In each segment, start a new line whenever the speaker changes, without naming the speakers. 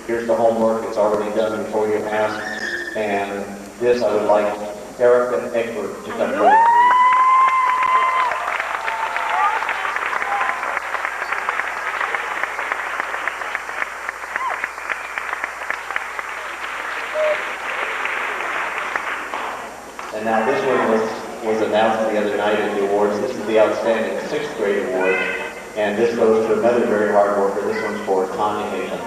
Here's the homework. It's already done before you ask. And this, I would like Eric and Egbert to come forward. And now this one was announced the other night in the awards. This is the Outstanding 6th Grade Award. And this goes to another very hard worker. This one's for Tanya Hayden.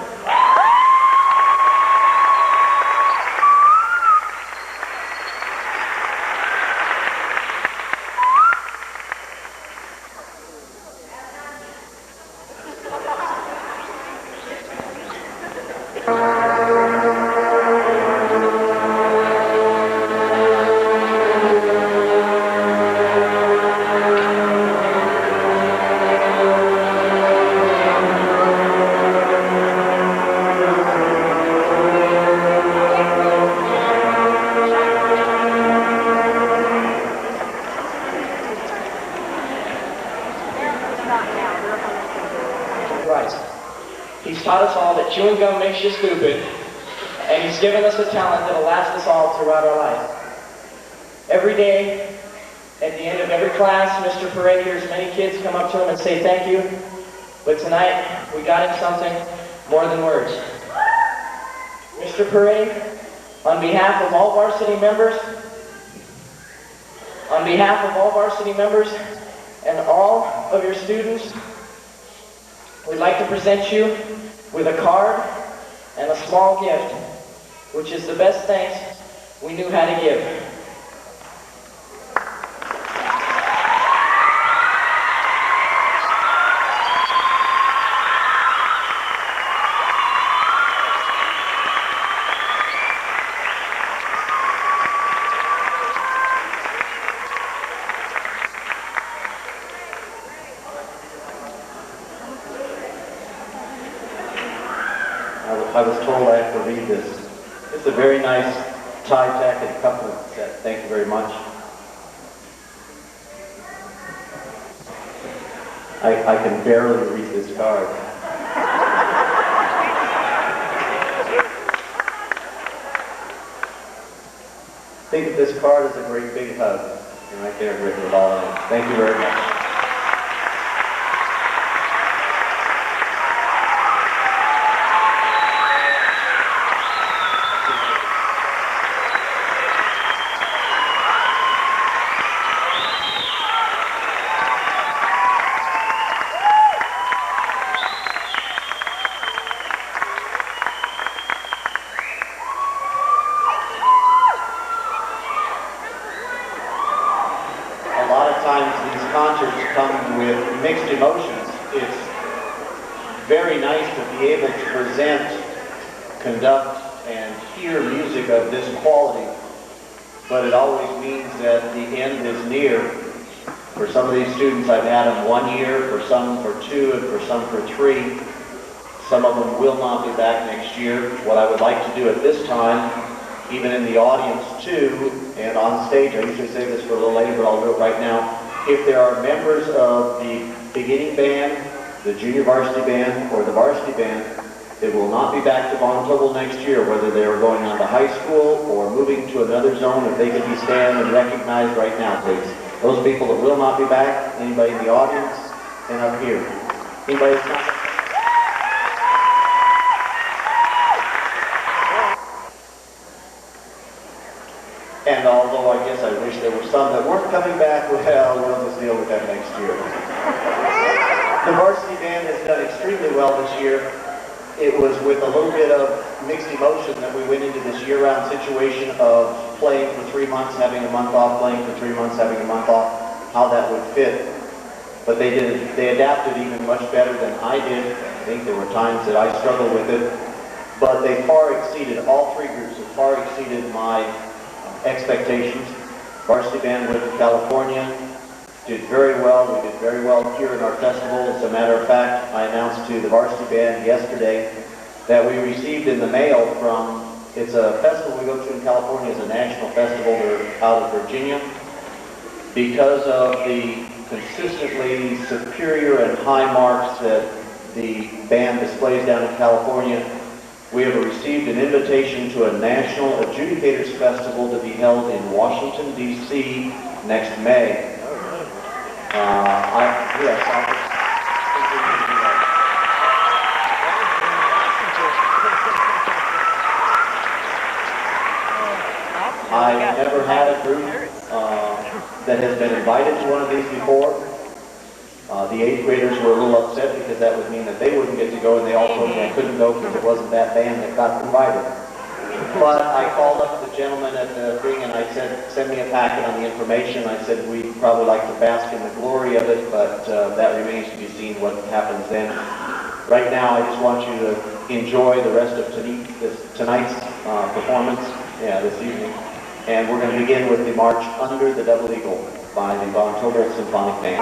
He's taught us all that chewing gum makes you stupid, and he's given us a talent that'll last us all throughout our life. Every day, at the end of every class, Mr. Perret hears many kids come up to him and say thank you, but tonight we got him something more than words. Mr. Perret, on behalf of all varsity members, and all of your students, we'd like to present you with a card and a small gift, which is the best thanks we knew how to give.
I was told I have to read this. It's a very nice tie-tacked couplet set. Thank you very much. I can barely read this card. Think of this card as a great big hug. And right there, I've written it all in. Thank you very much. These concerts come with mixed emotions. It's very nice to be able to present, conduct, and hear music of this quality, but it always means that the end is near. For some of these students, I've had them 1 year, for some for 2, and for some for 3. Some of them will not be back next year. What I would like to do at this time, even in the audience too, and on stage, I usually say this for a little later, but I'll do it right now. If there are members of the beginning band, the junior varsity band, or the varsity band that will not be back to Tobel next year, whether they are going on to high school or moving to another zone, if they can be stand and recognized right now, please. Those people that will not be back, anybody in the audience, and up here. Anybody that's not... And although I guess I wish there were some that weren't coming back, well, we'll just deal with that next year. The varsity band has done extremely well this year. It was with a little bit of mixed emotion that we went into this year-round situation of playing for 3 months, having a month off, playing for 3 months, having a month off, how that would fit. But they adapted even much better than I did. I think there were times that I struggled with it. But they far exceeded, all 3 groups have far exceeded my expectations. Varsity band went to California, did very well. We did very well here in our festival. As a matter of fact, I announced to the varsity band yesterday that we received in the mail from, it's a festival we go to in California, it's a national festival. They're out of Virginia. Because of the consistently superior and high marks that the band displays down in California, We have received an invitation to a National Adjudicators Festival to be held in Washington, D.C. next May. I've never had a group that has been invited to one of these before. The 8th graders were a little upset because that would mean that they wouldn't get to go, and they all told me I couldn't go because it wasn't that band that got invited. But I called up the gentleman at the thing and I said, send me a packet on the information. I said, we'd probably like to bask in the glory of it, but that remains to be seen what happens then. Right now, I just want you to enjoy the rest of tonight's performance, this evening. And we're going to begin with the march Under the Double Eagle by the Tobel Symphonic Band.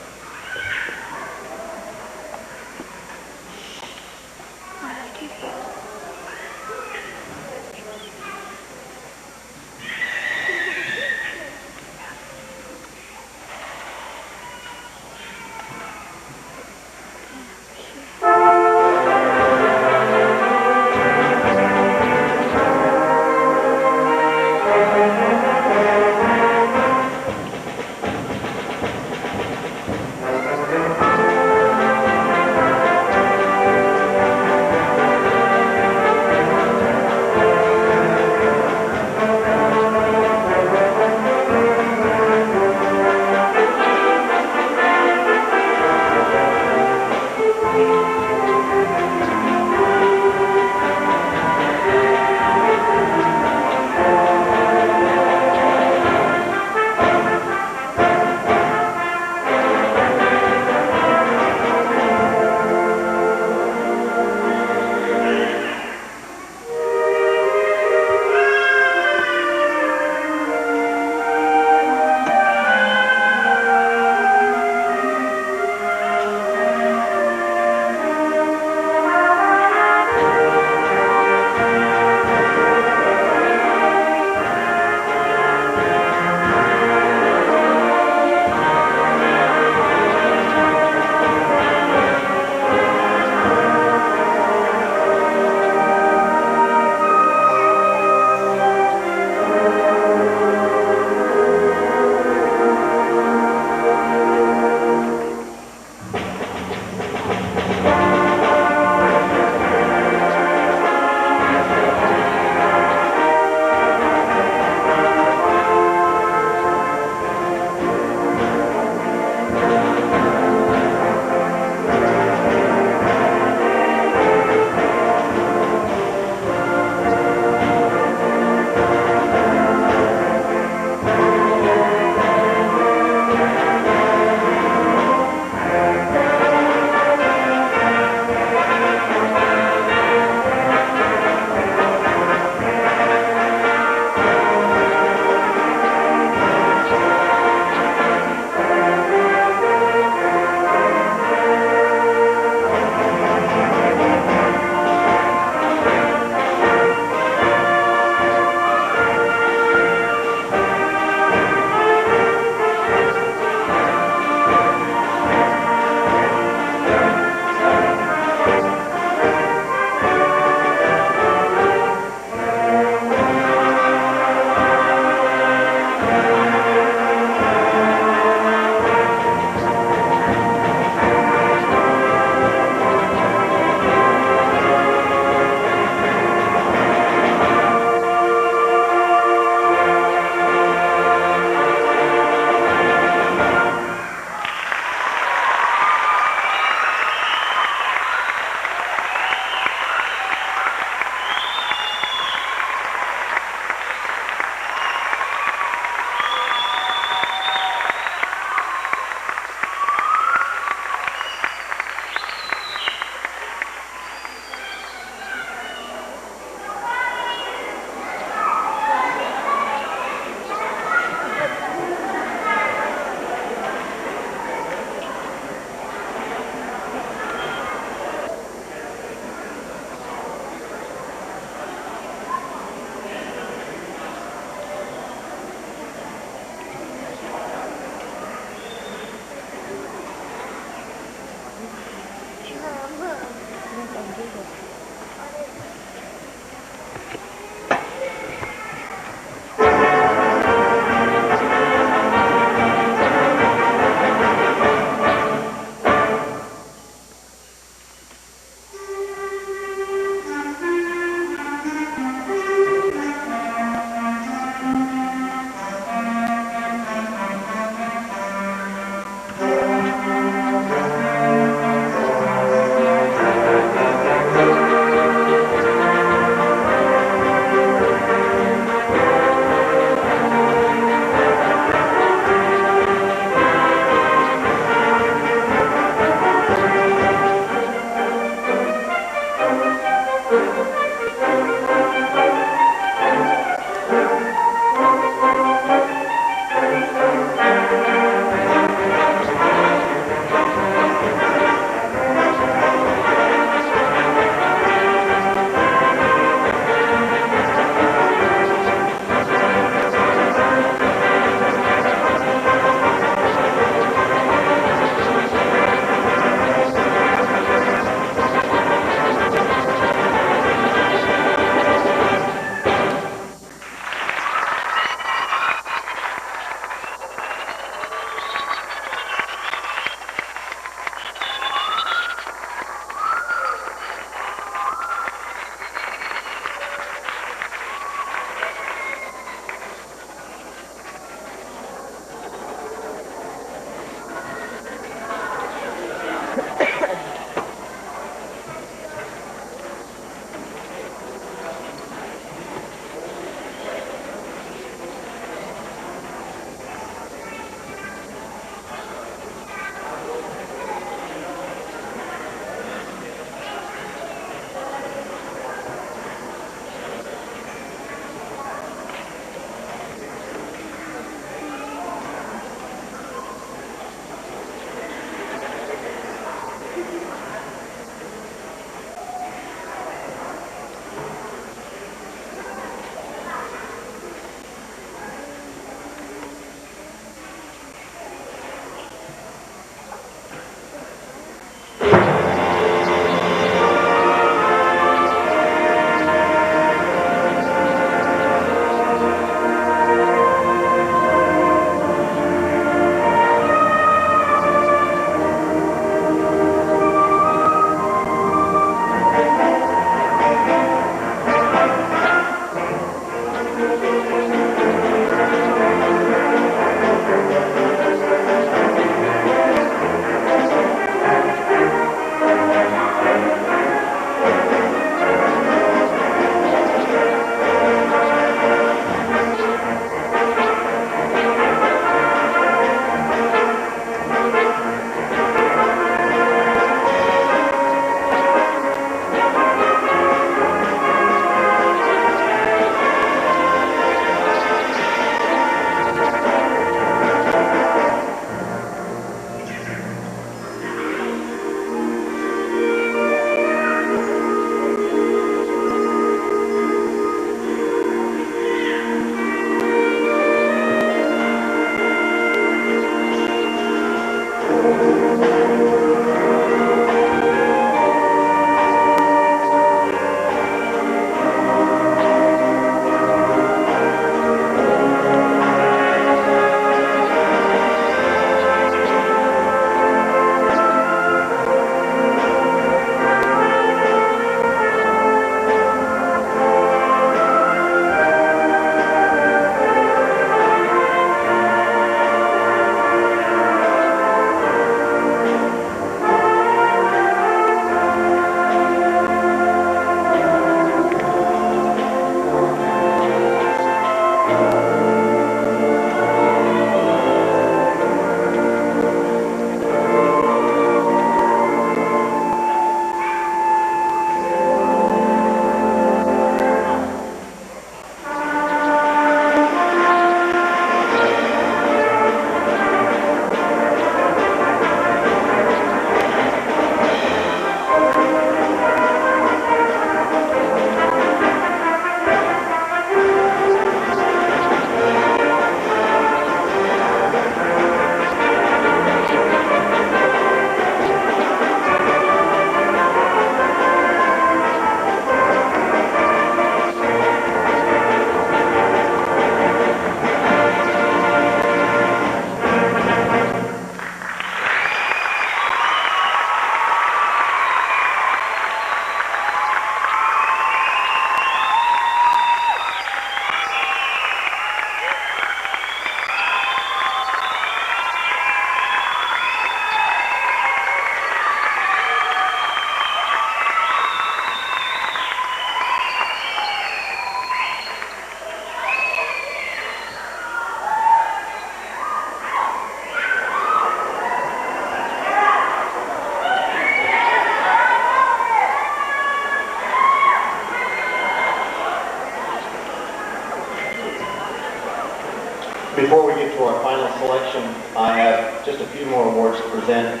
Before we get to our final selection, I have just a few more awards to present.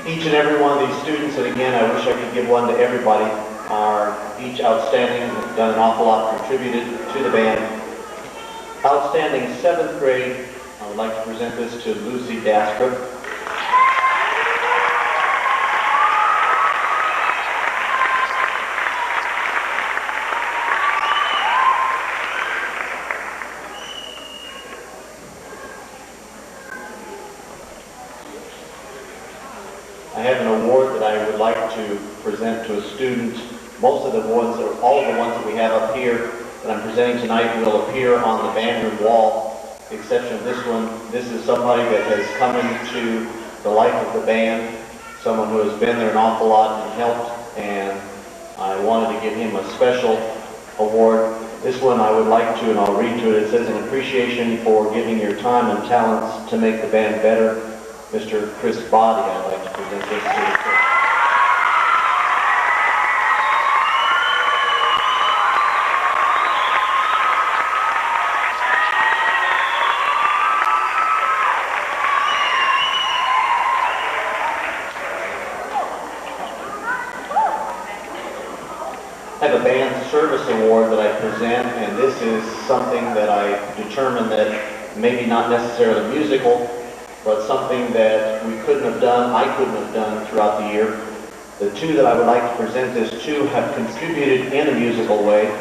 Each and every one of these students, and again, I wish I could give one to everybody, are each outstanding, have done an awful lot, contributed to the band. Outstanding 7th grade, I would like to present this to Lucy Dastrup. I have an award that I would like to present to a student. Most of the ones, or all of the ones that we have up here that I'm presenting tonight will appear on the band room wall. The exception of this one, this is somebody that has come into the life of the band, someone who has been there an awful lot and helped, and I wanted to give him a special award. This one I would like to, and I'll read to it. It says, "An appreciation for giving your time and talents to make the band better. Mr. Chris Body," I'd like to present this to the church. I have a band service award that I present, and this is something that I determined that maybe not necessarily musical, but something that we couldn't have done, I couldn't have done throughout the year. The two that I would like to present this to have contributed in a musical way.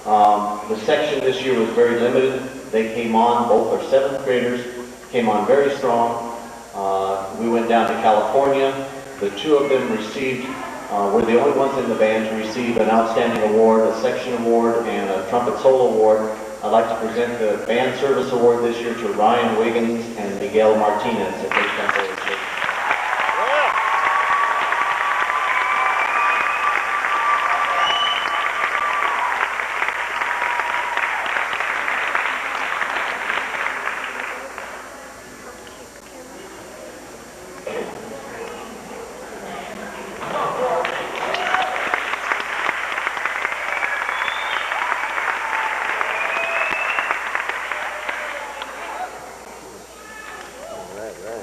The section this year was very limited. They came on, both are 7th graders, came on very strong. We went down to California. The two of them received, were the only ones in the band to receive an outstanding award, a section award, and a trumpet solo award. I'd like to present the Band Service Award this year to Ryan Wiggins and Miguel Martinez if they come forward.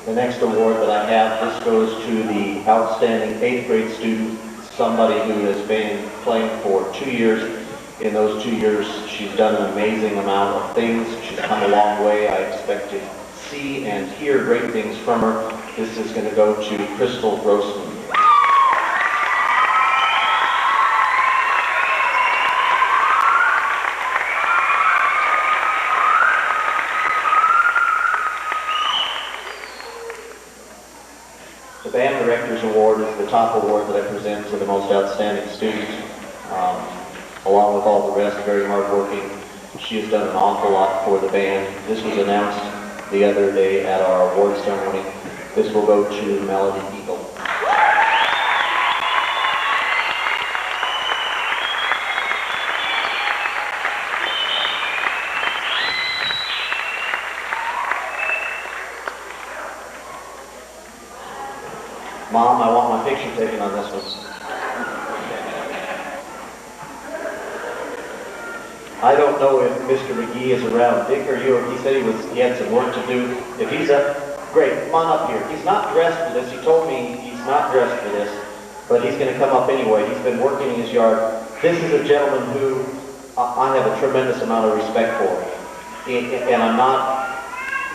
The next award that I have, this goes to the outstanding 8th grade student, somebody who has been playing for 2 years. In those 2 years, she's done an amazing amount of things. She's come a long way. I expect to see and hear great things from her. This is going to go to Crystal Grossman. The Band Director's Award is the top award that I present to the most outstanding student. Along with all the rest, very hardworking. She has done an awful lot for the band. This was announced the other day at our award ceremony. This will go to Melody Eagle. Mom, I want my picture taken on this one. I don't know if Mr. McGee is around. Dick, are you? He said he had some work to do. If he's up, great, come on up here. He's not dressed for this. He told me he's not dressed for this, but he's going to come up anyway. He's been working in his yard. This is a gentleman who I have a tremendous amount of respect for. And I'm not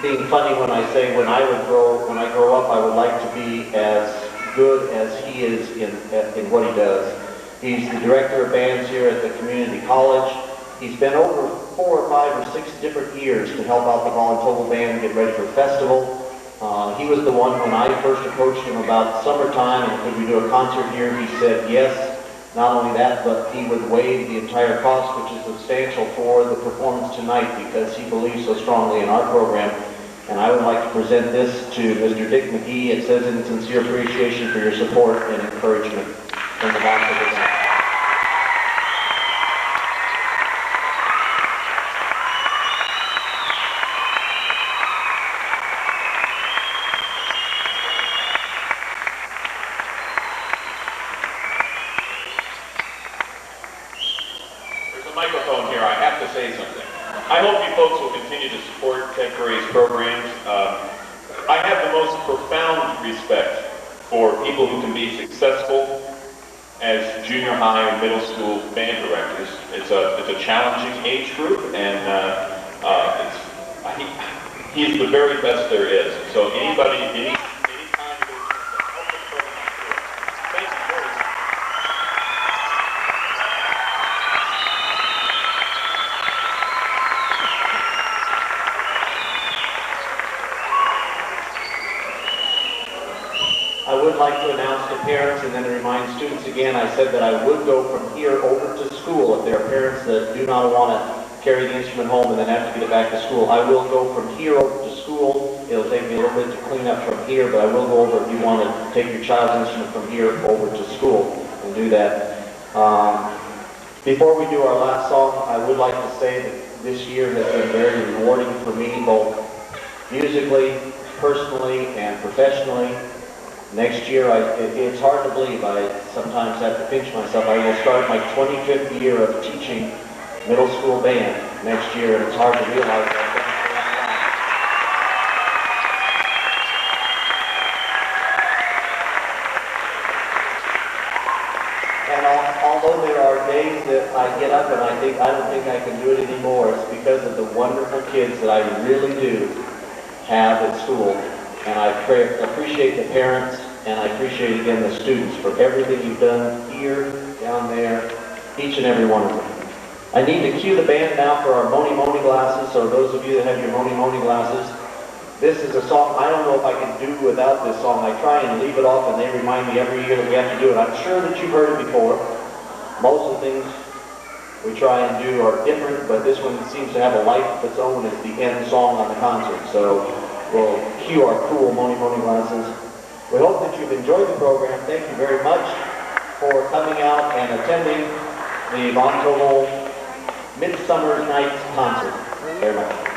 being funny when I say when I grow up, I would like to be as good as he is in what he does. He's the director of bands here at the community college. He's been over 4 or 5 or 6 different years to help out the Ball and Tobel band get ready for festival. He was the one when I first approached him about summertime and could we do a concert here, he said yes. Not only that, but he would waive the entire cost, which is substantial for the performance tonight because he believes so strongly in our program. And I would like to present this to Mr. Dick McGee. It says in sincere appreciation for your support and encouragement from the Ball and Tobel band.
Microphone here, I have to say something. I hope you folks will continue to support Ted Curry's programs. I have the most profound respect for people who can be successful as junior high and middle school band directors. It's a challenging age group, and he's the very best there is. So anybody, any time there's a help this program, thank you very much.
I would like to announce to parents and then remind students again, I said that I would go from here over to school. If there are parents that do not want to carry the instrument home and then have to get it back to school, I will go from here over to school. It'll take me a little bit to clean up from here, but I will go over if you want to take your child's instrument from here over to school and do that. Before we do our last song, I would like to say that this year has been very rewarding for me, both musically, personally, and professionally. Next year, it's hard to believe, I sometimes have to pinch myself. I will start my 25th year of teaching middle school band next year, and it's hard to realize that. And although there are days that I get up and I don't think I can do it anymore, it's because of the wonderful kids that I really do have at school. And I appreciate the parents, and I appreciate again the students for everything you've done here, down there, each and every one of them. I need to cue the band now for our Moni Moni glasses, so those of you that have your Moni Moni glasses, this is a song I don't know if I can do without this song. I try and leave it off, and they remind me every year that we have to do it. I'm sure that you've heard it before. Most of the things we try and do are different, but this one seems to have a life of its own as the end song on the concert. So we'll cue our cool Moni Moni glasses. We hope that you've enjoyed the program. Thank you very much for coming out and attending the Tobel Midsummer Night's concert. Very much.